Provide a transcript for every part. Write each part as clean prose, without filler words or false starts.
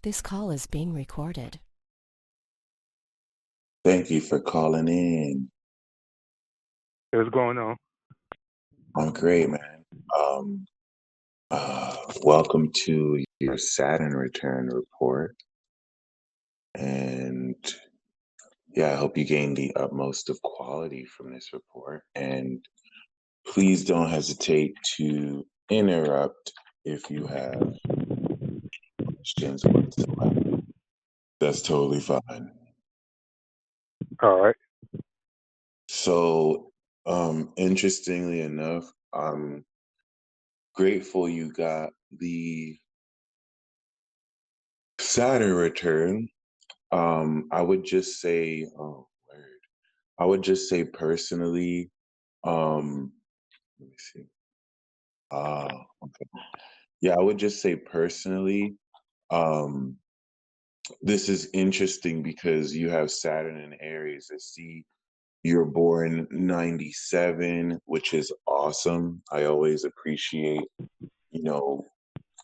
This call is being recorded. Thank you for calling in. What's going on? I'm great, man. Um, Welcome to your Saturn return report. And yeah, I hope you gain the utmost of quality from this report. And please don't hesitate to interrupt if you have questions whatsoever. That's totally fine. All right. So, interestingly enough, I'm grateful you got the Saturn return. I would just say, oh, word. I would just say personally, um, let me see. Okay. Yeah, I would just say personally, um, this is interesting because you have Saturn in Aries. I see you're born 97, which is awesome. I always appreciate, you know,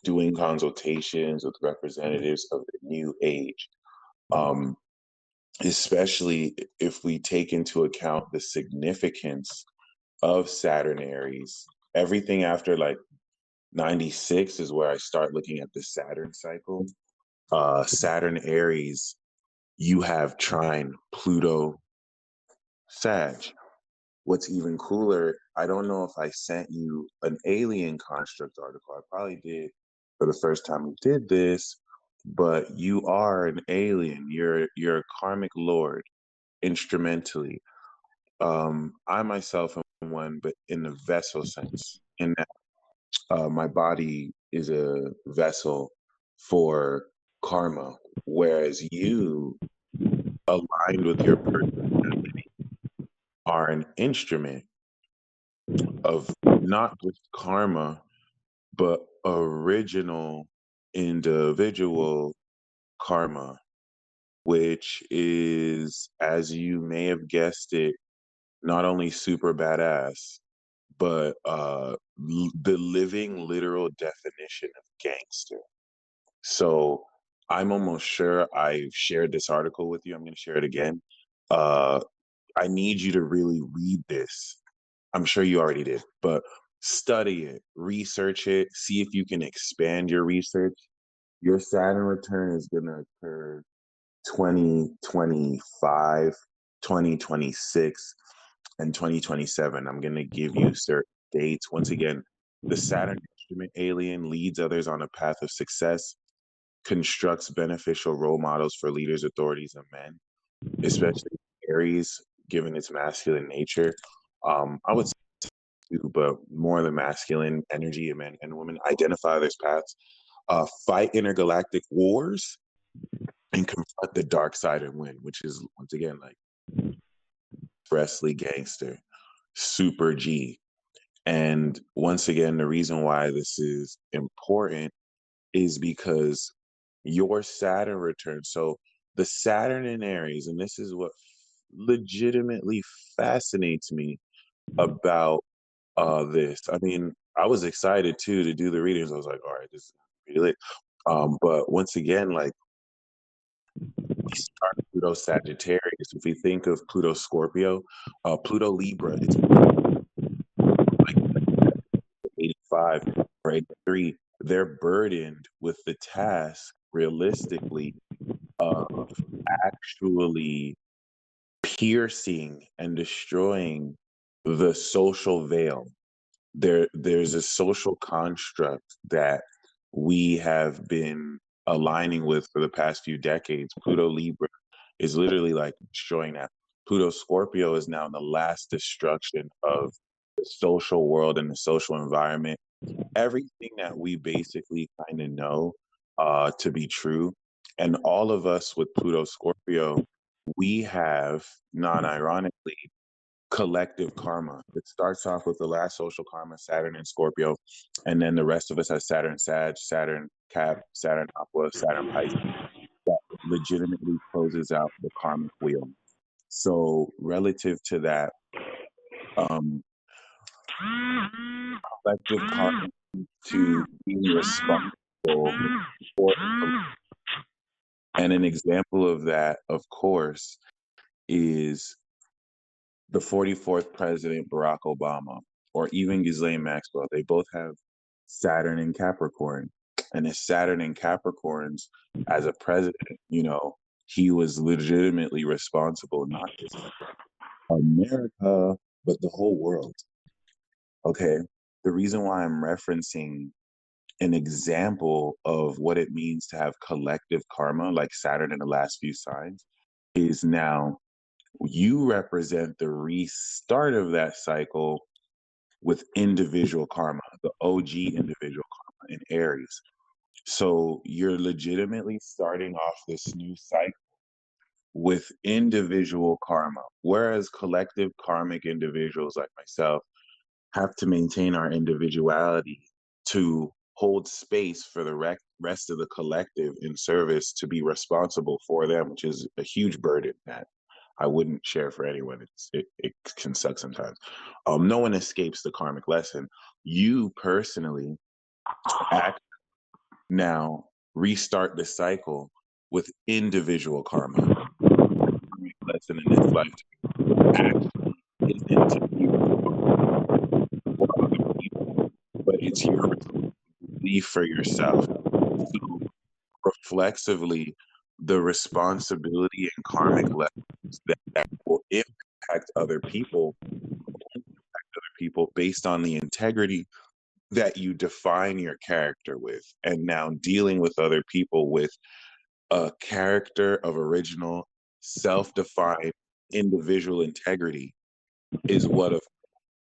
doing consultations with representatives of the new age. Um, Especially if we take into account the significance of Saturn Aries. Everything after like 96 is where I start looking at the Saturn cycle. Saturn Aries, you have trine Pluto Sag. What's even cooler, I don't know if I sent you an alien construct article. I probably did for the first time we did this, but you are an alien. You're a karmic lord instrumentally. I myself am one, but in the vessel sense, in that my body is a vessel for karma, whereas you, aligned with your personality, are an instrument of not just karma, but original individual karma, which is, as you may have guessed it, not only super badass, but the living literal definition of gangster. So I'm almost sure I've shared this article with you. I'm going to share it again. Uh, I need you to really read this. I'm sure you already did, but study it, research it, see if you can expand your research. Your Saturn return is going to occur 2025, 2026, and 2027. I'm going to give you certain dates. Once again, the Saturn instrument alien leads others on a path of success, constructs beneficial role models for leaders, authorities, and men, especially Aries, given its masculine nature. I would say too, but more the masculine energy of men and women identify others' paths, fight intergalactic wars, and confront the dark side and win, which is once again like expressly gangster, super G. And once again, the reason why this is important is because your Saturn return. So the Saturn in Aries, and this is what legitimately fascinates me about this. I mean, I was excited too to do the readings. I was like, all right, this is pretty lit. But once again, like we start Pluto Sagittarius. If we think of Pluto Scorpio, Pluto Libra, it's like 85 or 83. They're burdened with the task, realistically, of actually piercing and destroying the social veil. There's a social construct that we have been aligning with for the past few decades. Pluto Libra is literally like destroying that. Pluto Scorpio is now the last destruction of the social world and the social environment. Everything that we basically kind of know to be true. And all of us with Pluto Scorpio, we have, non ironically, collective karma. It starts off with the last social karma, Saturn and Scorpio, and then the rest of us has Saturn Sag, Saturn Cap, Saturn Aqua, Saturn Pisces. That legitimately closes out the karmic wheel. So relative to that, um, collective karma to being responsible for And an example of that, of course, is the 44th president, Barack Obama, or even Ghislaine Maxwell. They both have Saturn in Capricorn. And his Saturn in Capricorns, as a president, he was legitimately responsible, not just for America, but the whole world. Okay. The reason why I'm referencing an example of what it means to have collective karma, like Saturn in the last few signs, is now you represent the restart of that cycle with individual karma, the OG individual karma in Aries. So you're legitimately starting off this new cycle with individual karma, whereas collective karmic individuals like myself have to maintain our individuality to hold space for the rest of the collective in service to be responsible for them, which is a huge burden that I wouldn't share for anyone. It can suck sometimes. No one escapes the karmic lesson. You personally act now, restart the cycle with individual karma. The karmic lesson in this lifetime actually isn't to be for other people, but it's your responsibility for yourself. So reflexively, the responsibility and karmic lessons that will impact other people based on the integrity that you define your character with. And now dealing with other people with a character of original, self-defined individual integrity is what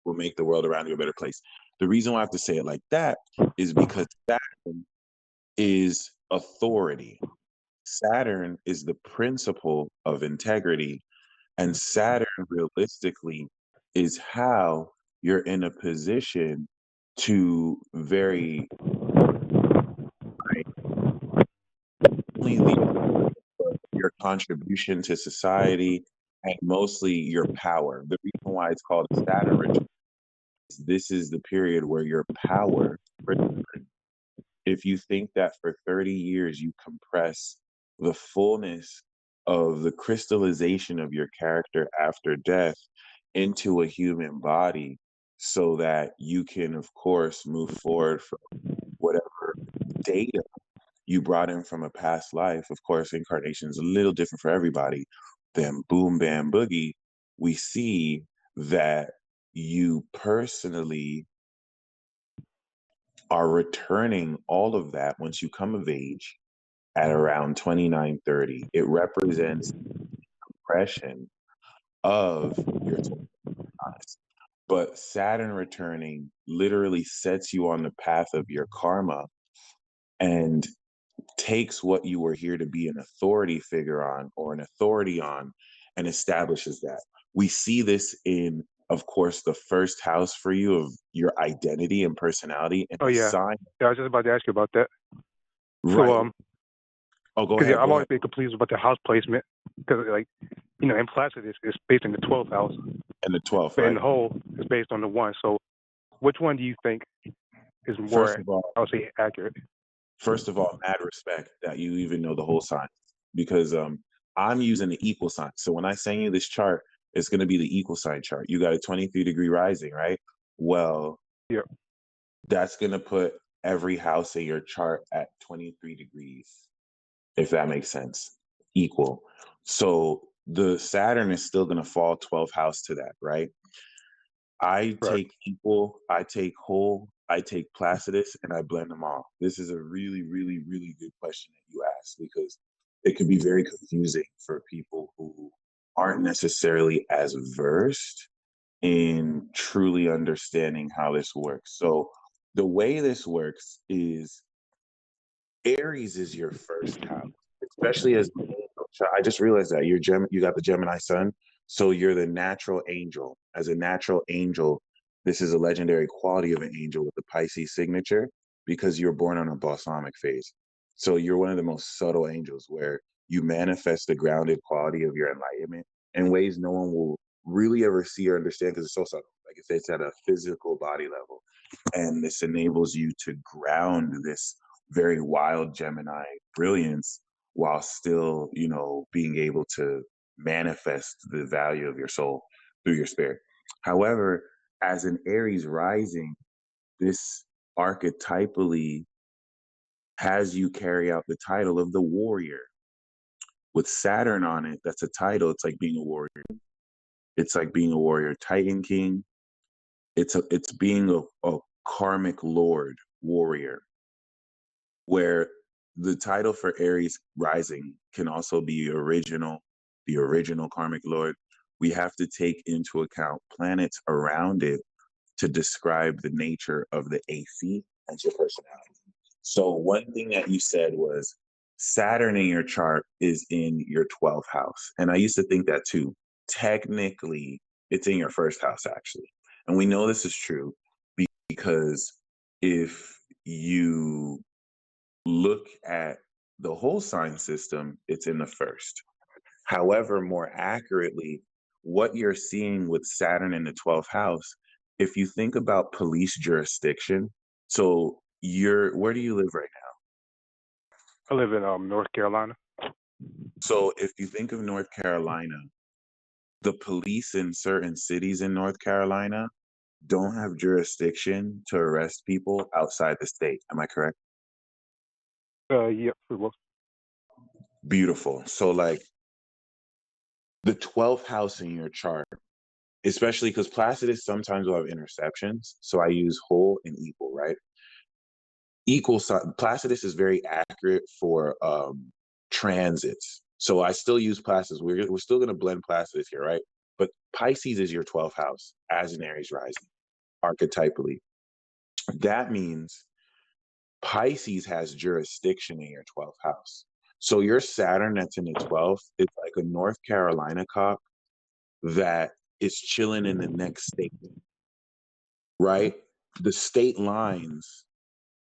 will make the world around you a better place. The reason why I have to say it like that is because Saturn is authority. Saturn is the principle of integrity. And Saturn, realistically, is how you're in a position to very only your contribution to society and mostly your power. The reason why it's called a Saturn return is this is the period where your power returns. If you think that for 30 years you compress the fullness of the crystallization of your character after death into a human body so that you can, of course, move forward from whatever data you brought in from a past life. Of course, incarnation is a little different for everybody. Then boom, bam, boogie, we see that you personally are returning all of that once you come of age at around 29, 30. It represents compression of your subconscious. But Saturn returning literally sets you on the path of your karma and takes what you were here to be an authority figure on or an authority on and establishes that. We see this in, of course, the first house for you of your identity and personality and Oh the yeah. sign. Yeah, I was just about to ask you about that. Right. So Oh, go because ahead. I've Go always ahead. been confused about the house placement because in Placid it's based in the 12th house, And the 12th, but in right? the whole it's based on the one. So which one do you think is First more, of all, I would say, accurate? mad respect that you even know the whole sign because I'm using the equal sign. So when I send you this chart, it's going to be the equal sign chart. You got a 23-degree rising, right? Well, Yeah. that's going to put every house in your chart at 23 degrees, if that makes sense, equal. So the Saturn is still going to fall 12th house to that, right? I Right. take equal, I take whole, I take placidus, and I blend them all. This is a really, really, really good question that you asked because it can be very confusing for people who aren't necessarily as versed in truly understanding how this works. So the way this works is Aries is your first house, especially as I just realized that you got the Gemini sun, so you're the natural angel. As a natural angel, this is a legendary quality of an angel with the Pisces signature because you're born on a balsamic phase. So you're one of the most subtle angels where you manifest the grounded quality of your enlightenment in ways no one will really ever see or understand because it's so subtle. Like it's at a physical body level. And this enables you to ground this very wild Gemini brilliance while still, being able to manifest the value of your soul through your spirit. However, as an Aries rising, this archetypally has you carry out the title of the warrior. With Saturn on it, that's a title. It's like being a warrior. It's like being a warrior Titan King. It's being a karmic lord warrior, where the title for Aries rising can also be the original karmic lord. We have to take into account planets around it to describe the nature of the AC and your personality. So one thing that you said was Saturn in your chart is in your 12th house. And I used to think that too. Technically, it's in your first house, actually. And we know this is true because if you look at the whole sign system, it's in the first. However, more accurately, what you're seeing with Saturn in the 12th house, if you think about police jurisdiction, so where do you live right now? I live in North Carolina. So if you think of North Carolina, the police in certain cities in North Carolina don't have jurisdiction to arrest people outside the state. Am I correct? Yep, it was. Beautiful. So like the 12th house in your chart, especially because Placidus sometimes will have interceptions. So I use whole and equal, right? Placidus is very accurate for transits. So I still use Placidus. We're still going to blend Placidus here, right? But Pisces is your 12th house as an Aries rising, archetypally. That means Pisces has jurisdiction in your 12th house. So your Saturn that's in the 12th is like a North Carolina cop that is chilling in the next state, right? The state lines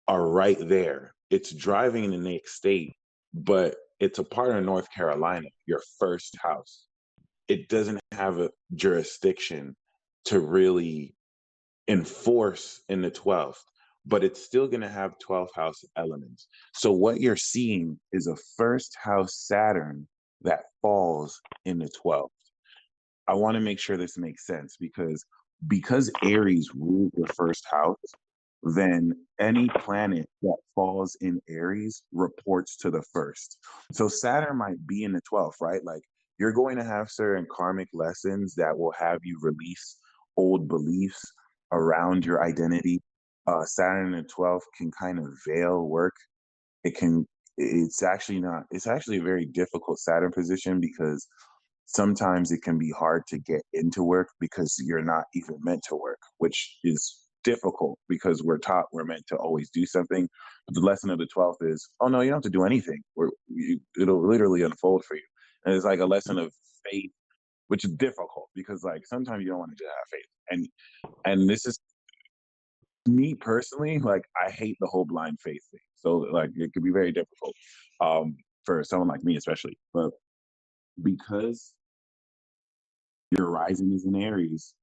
are right there. It's driving in the next state, but it's a part of North Carolina, your first house. It doesn't have a jurisdiction to really enforce in the 12th, but it's still going to have 12th house elements. So what you're seeing is a first house Saturn that falls in the 12th. I want to make sure this makes sense because Aries rules the first house, then any planet that falls in Aries reports to the first. So Saturn might be in the 12th, right? Like you're going to have certain karmic lessons that will have you release old beliefs around your identity. Saturn in the 12th can kind of veil work. It's actually not, it's actually a very difficult Saturn position because sometimes it can be hard to get into work because you're not even meant to work, which is difficult because we're taught we're meant to always do something. But the lesson of the 12th is, oh no, you don't have to do anything. It'll literally unfold for you. And it's like a lesson of faith, which is difficult because like sometimes you don't want to just have faith. And this is me personally, like I hate the whole blind faith thing. So like it could be very difficult for someone like me especially. But because your rising is in Aries,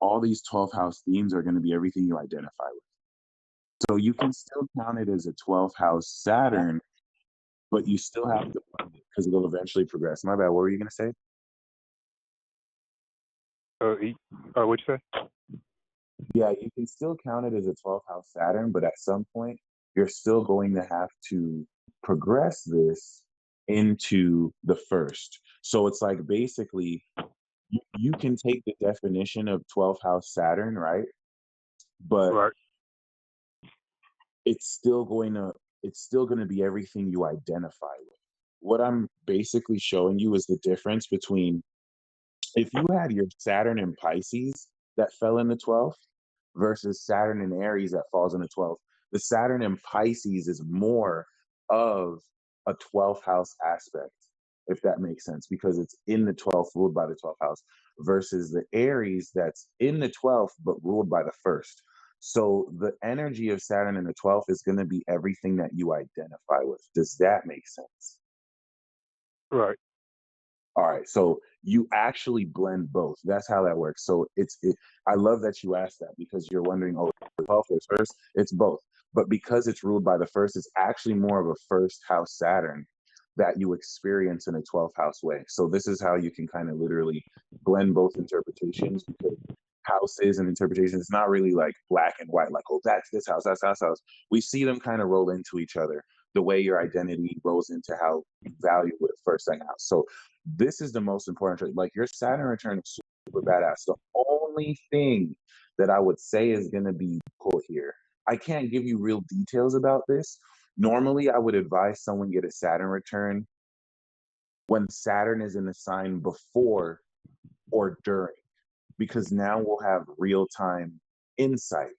all these 12th house themes are going to be everything you identify with. So you can still count it as a 12th house Saturn, but you still have to blend it because it'll eventually progress. My bad. What were you going to say? What'd you say? Yeah, you can still count it as a 12th house Saturn, but at some point, you're still going to have to progress this into the first. So it's like basically you can take the definition of 12th house Saturn, right? But Right. it's still going to be everything you identify with. What I'm basically showing you is the difference between if you had your Saturn in Pisces that fell in the 12th versus Saturn in Aries that falls in the 12th. The Saturn in Pisces is more of a 12th house aspect, if that makes sense, because it's in the 12th, ruled by the 12th house, versus the Aries that's in the 12th, but ruled by the first. So the energy of Saturn in the 12th is going to be everything that you identify with. Does that make sense? Right. All right, so you actually blend both. That's how that works. So I love that you asked that because you're wondering, oh, 12th or first? It's both. But because it's ruled by the first, it's actually more of a first house Saturn. that you experience in a 12th house way. So this is how you can kind of literally blend both interpretations, because houses and interpretations, it's not really like black and white, like, oh, that's this house, that's that house. We see them kind of roll into each other, the way your identity rolls into how you value it first, second house. So this is the most important trait. Like, your Saturn return is super badass. The only thing that I would say is going to be cool here, I can't give you real details about this. Normally, I would advise someone get a Saturn return when Saturn is in the sign before or during, because now we'll have real time insight.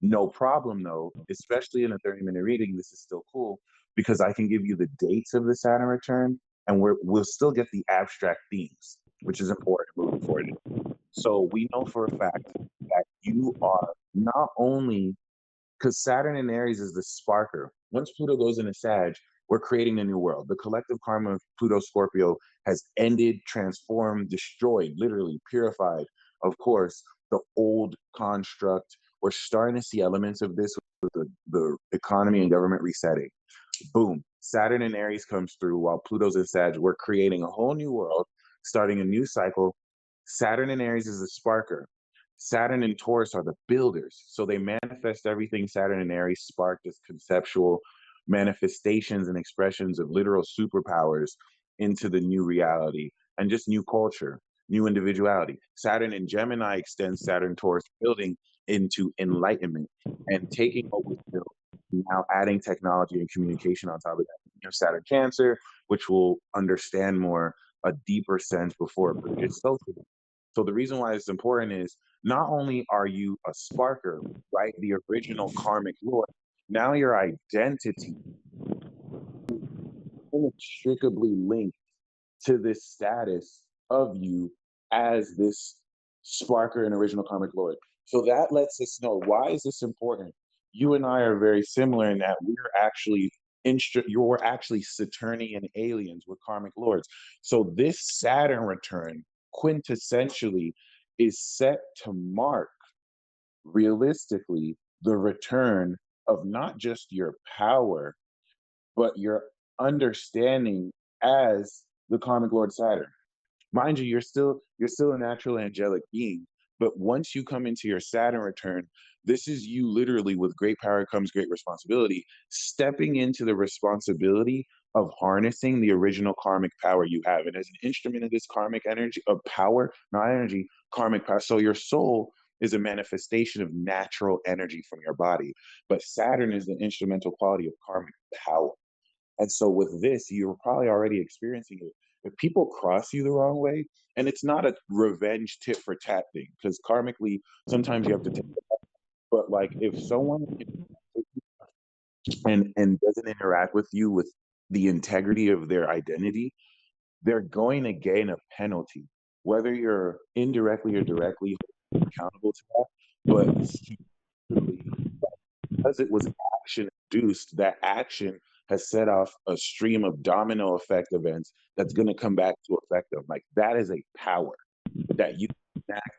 No problem though, especially in a 30-minute reading, this is still cool because I can give you the dates of the Saturn return, and we'll still get the abstract themes, which is important moving forward. So we know for a fact that you are not only, because Saturn in Aries is the sparker. Once Pluto goes into Sag, we're creating a new world. The collective karma of Pluto Scorpio has ended, transformed, destroyed, literally purified, of course, the old construct. We're starting to see elements of this with the economy and government resetting. Boom. Saturn in Aries comes through while Pluto's in Sag. We're creating a whole new world, starting a new cycle. Saturn in Aries is the sparker. Saturn and Taurus are the builders. So they manifest everything Saturn and Aries sparked as conceptual manifestations and expressions of literal superpowers into the new reality and just new culture, new individuality. Saturn in Gemini extends Saturn Taurus building into enlightenment and taking what was built, now adding technology and communication on top of that. You have Saturn Cancer, which will understand more a deeper sense before it bridges social. So the reason why it's important is not only are you a sparker, right, the original karmic lord, now your identity inextricably linked to this status of you as this sparker and original karmic lord. So that lets us know, why is this important? You and I are very similar in that we're actually you're actually Saturnian aliens with karmic lords. So this Saturn return quintessentially is set to mark, realistically, the return of not just your power, but your understanding as the karmic lord Saturn. Mind you, you're still a natural angelic being, but once you come into your Saturn return, this is you literally, with great power comes great responsibility, stepping into the responsibility of harnessing the original karmic power you have. And as an instrument of this karmic energy of power, not energy, karmic power. So your soul is a manifestation of natural energy from your body, but Saturn is the instrumental quality of karmic power. And so with this, you're probably already experiencing it. If people cross you the wrong way, and it's not a revenge tit for tat thing, because karmically, sometimes you have to take it. But like, if someone and doesn't interact with you with the integrity of their identity, they're going to gain a penalty, whether you're indirectly or directly accountable to that. But because it was action induced, that action has set off a stream of domino effect events that's going to come back to affect them. Like, that is a power that you enact.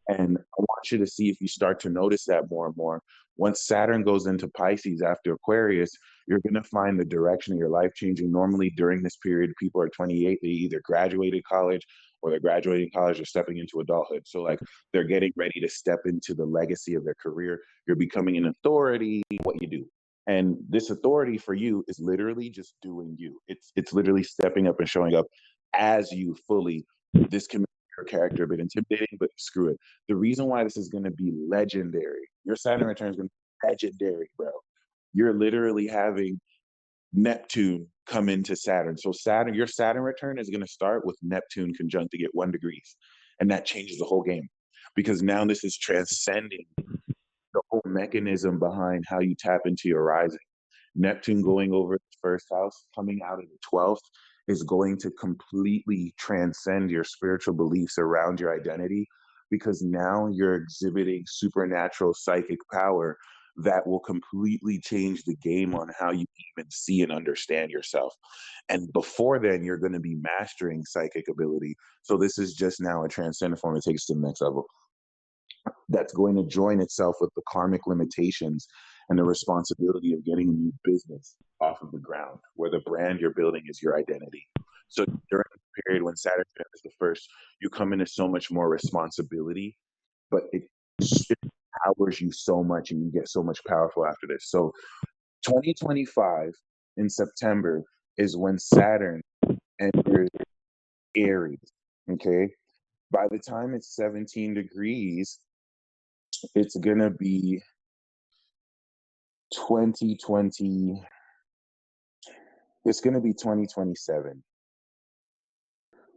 And I want you to see if you start to notice that more and more. Once Saturn goes into Pisces after Aquarius, you're going to find the direction of your life changing. Normally during this period, people are 28, they either graduated college or they're graduating college or stepping into adulthood. So like, they're getting ready to step into the legacy of their career. You're becoming an authority in what you do. And this authority for you is literally just doing you. It's literally stepping up and showing up as you fully. This can make your character a bit intimidating, but screw it. The reason why this is going to be legendary, your Saturn return is going to be legendary, bro. You're literally having Neptune come into Saturn. So Saturn, your Saturn return is going to start with Neptune conjunct to get 1 degrees. And that changes the whole game, because now this is transcending the whole mechanism behind how you tap into your rising. Neptune going over the first house, coming out of the 12th, is going to completely transcend your spiritual beliefs around your identity, because now you're exhibiting supernatural psychic power that will completely change the game on how you even see and understand yourself. And before then, you're going to be mastering psychic ability. So this is just now a transcendent form. It takes to the next level that's going to join itself with the karmic limitations and the responsibility of getting a new business off of the ground, where the brand you're building is your identity. So during the period when Saturn is the first, you come into so much more responsibility, but it empowers you so much and you get so much powerful after this. So 2025 in September is when Saturn enters Aries. Okay. By the time it's 17 degrees, it's going to be 2020. It's going to be 2027.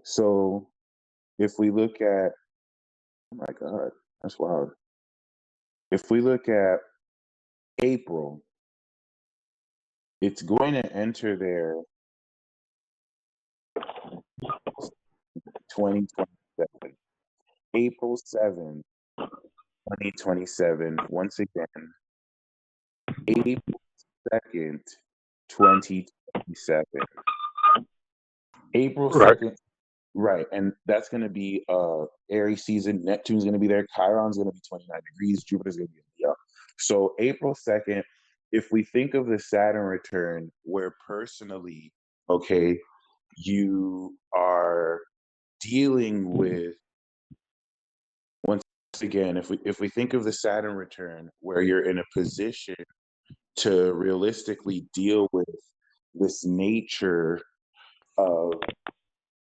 So if we look at, oh my God, that's wild. If we look at April, it's going to enter there 2027. April 7th, 2027. Once again, April 2nd, 2027. April Right. 2nd, right. And that's going to be Aries season. Neptune's going to be there. Chiron's going to be 29 degrees. Jupiter's going to be up. So April 2nd, if we think of the Saturn return, where personally, okay, you are dealing with, once again, if we think of the Saturn return where you're in a position to realistically deal with this nature of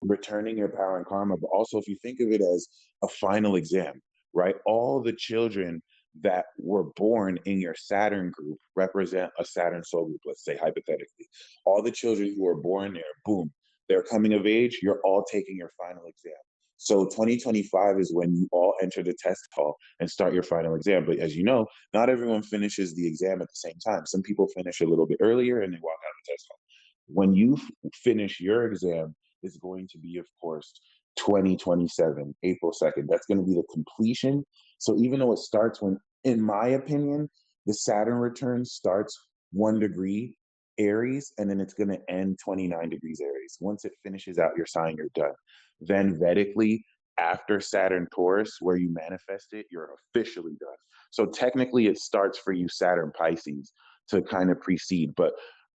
returning your power and karma, but also if you think of it as a final exam, right? All the children that were born in your Saturn group represent a Saturn soul group, let's say hypothetically. All the children who were born there, boom, they're coming of age, you're all taking your final exam. So 2025 is when you all enter the test hall and start your final exam. But as you know, not everyone finishes the exam at the same time. Some people finish a little bit earlier and they walk out of the test hall. When you finish your exam, is going to be, of course, 2027, April 2nd. That's going to be the completion. So even though it starts when, in my opinion, the Saturn return starts 1 degree Aries, and then it's going to end 29 degrees Aries. Once it finishes out your sign, you're done. Then Vedically, after Saturn Taurus, where you manifest it, you're officially done. So technically, it starts for you Saturn Pisces to kind of precede, but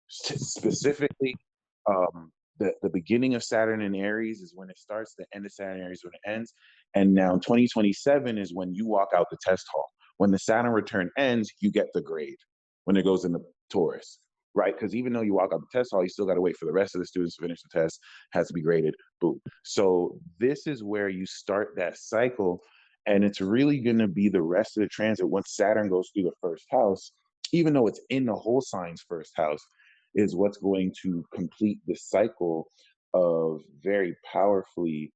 specifically, the beginning of Saturn in Aries is when it starts, the end of Saturn in Aries when it ends. And now 2027 is when you walk out the test hall. When the Saturn return ends, you get the grade when it goes into Taurus, right? Because even though you walk out the test hall, you still got to wait for the rest of the students to finish the test, has to be graded, boom. So this is where you start that cycle. And it's really going to be the rest of the transit once Saturn goes through the first house, even though it's in the whole sign's first house, is what's going to complete the cycle of very powerfully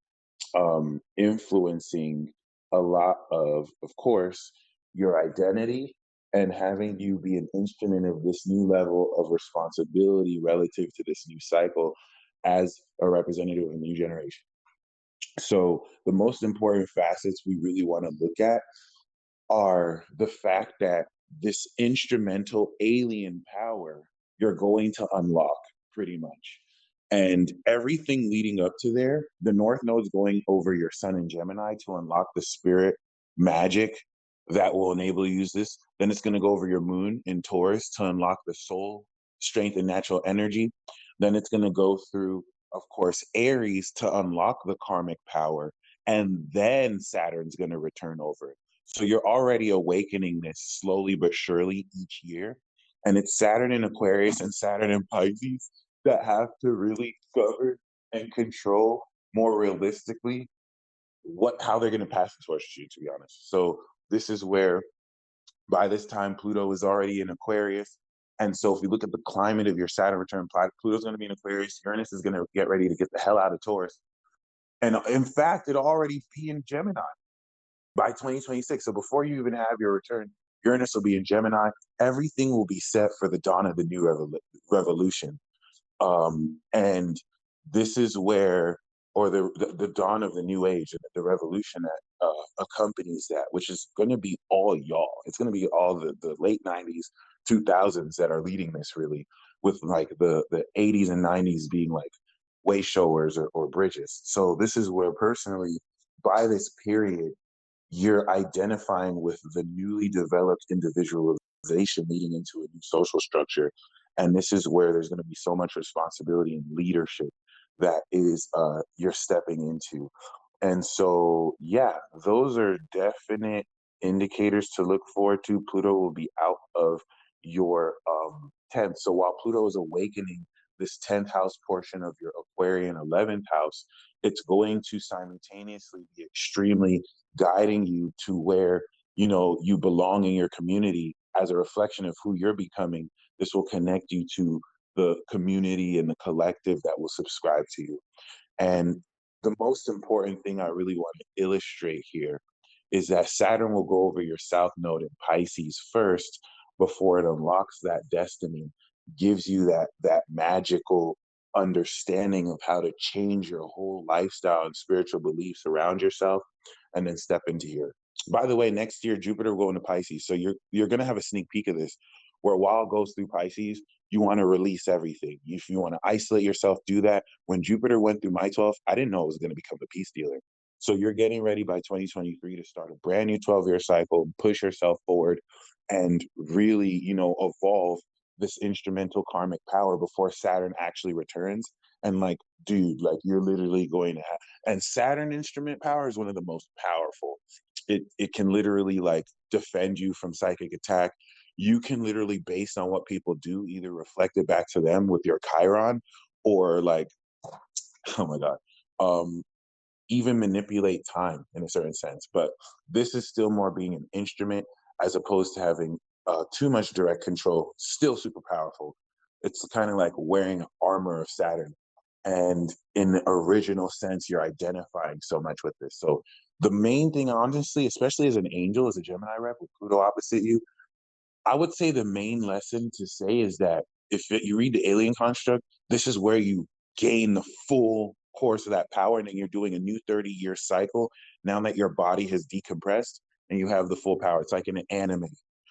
influencing a lot of course, your identity and having you be an instrument of this new level of responsibility relative to this new cycle as a representative of a new generation. So the most important facets we really want to look at are the fact that this instrumental alien power you're going to unlock pretty much. And everything leading up to there, the North Node's going over your Sun in Gemini to unlock the spirit magic that will enable you to use this. Then it's going to go over your Moon in Taurus to unlock the soul, strength, and natural energy. Then it's going to go through, of course, Aries to unlock the karmic power. And then Saturn's going to return over. So you're already awakening this slowly but surely each year. And it's Saturn in Aquarius and Saturn in Pisces that have to really govern and control more realistically how they're going to pass the torch to you, to be honest. So this is where by this time Pluto is already in Aquarius. And so if you look at the climate of your Saturn return, Pluto's going to be in Aquarius. Uranus is going to get ready to get the hell out of Taurus. And in fact, it'll already be in Gemini by 2026. So before you even have your return, Uranus will be in Gemini. Everything will be set for the dawn of the new revolution. And this is where, or the dawn of the new age, the revolution that accompanies that, which is going to be all y'all. It's going to be all the late 90s, 2000s that are leading this really, with like the 80s and 90s being like way showers or bridges. So this is where personally, by this period, you're identifying with the newly developed individual organization leading into a new social structure. And this is where there's going to be so much responsibility and leadership that is you're stepping into. And so, yeah, those are definite indicators to look forward to. Pluto will be out of your 10th. So while Pluto is awakening this 10th house portion of your Aquarian 11th house, it's going to simultaneously be extremely guiding you to where, you know, you belong in your community as a reflection of who you're becoming. This will connect you to the community and the collective that will subscribe to you. And the most important thing I really want to illustrate here is that Saturn will go over your south node in Pisces first before it unlocks that destiny, gives you that magical understanding of how to change your whole lifestyle and spiritual beliefs around yourself, and then step into your. By the way, next year Jupiter will go into Pisces, so you're going to have a sneak peek of this, where while it goes through Pisces, you want to release everything. If you want to isolate yourself, do that. When Jupiter went through my 12th, I didn't know it was going to become a peace dealer. So you're getting ready by 2023 to start a brand new 12-year cycle, push yourself forward, and really, you know, evolve this instrumental karmic power before Saturn actually returns. And like, dude, like you're literally going to have, and Saturn instrument power is one of the most powerful. It can literally like defend you from psychic attack. You can literally, based on what people do, either reflect it back to them with your Chiron, or like, oh my God, even manipulate time in a certain sense. But this is still more being an instrument as opposed to having too much direct control. Still super powerful. It's kind of like wearing armor of Saturn. And in the original sense, you're identifying so much with this. So the main thing, honestly, especially as an angel, as a Gemini rep with Pluto opposite you, I would say the main lesson to say is that you read the alien construct, this is where you gain the full course of that power, and then you're doing a new 30-year cycle now that your body has decompressed and you have the full power. It's like in an anime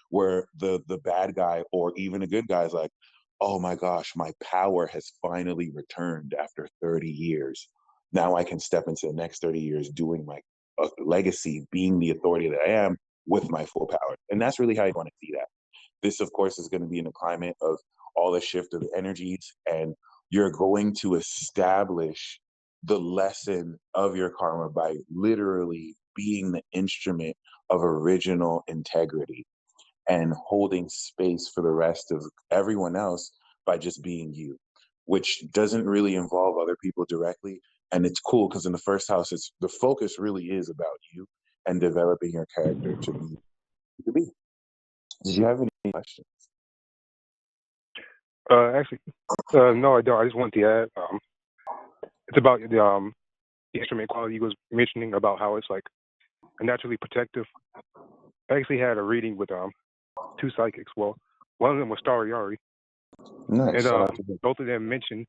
where the bad guy or even a good guy is like, oh my gosh, my power has finally returned after 30 years. Now I can step into the next 30 years doing my legacy, being the authority that I am with my full power. And that's really how you want to see that. This, of course, is going to be in a climate of all the shift of the energies, and you're going to establish the lesson of your karma by literally being the instrument of original integrity and holding space for the rest of everyone else by just being you, which doesn't really involve other people directly. And it's cool because in the first house, it's the focus really is about you and developing your character to be to be. Did you have any questions? Actually, no, I don't. I just wanted to add, it's about the instrument quality you was mentioning about how it's like naturally protective. I actually had a reading with two psychics. Well, one of them was Starry, Nice. and Shout out to you. both of them mentioned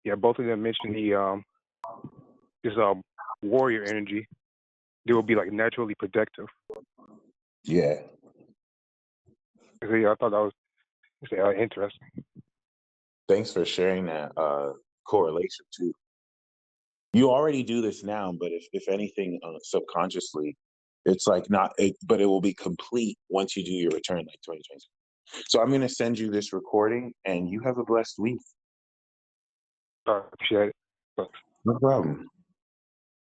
the this warrior energy. They will be like naturally protective. Yeah. So, yeah, I thought that was interesting. Thanks for sharing that correlation too. You already do this now, but if anything, subconsciously, it's like not it, but it will be complete once you do your return, like 2020. So I'm going to send you this recording, and you have a blessed week. Appreciate it. Thanks. No problem.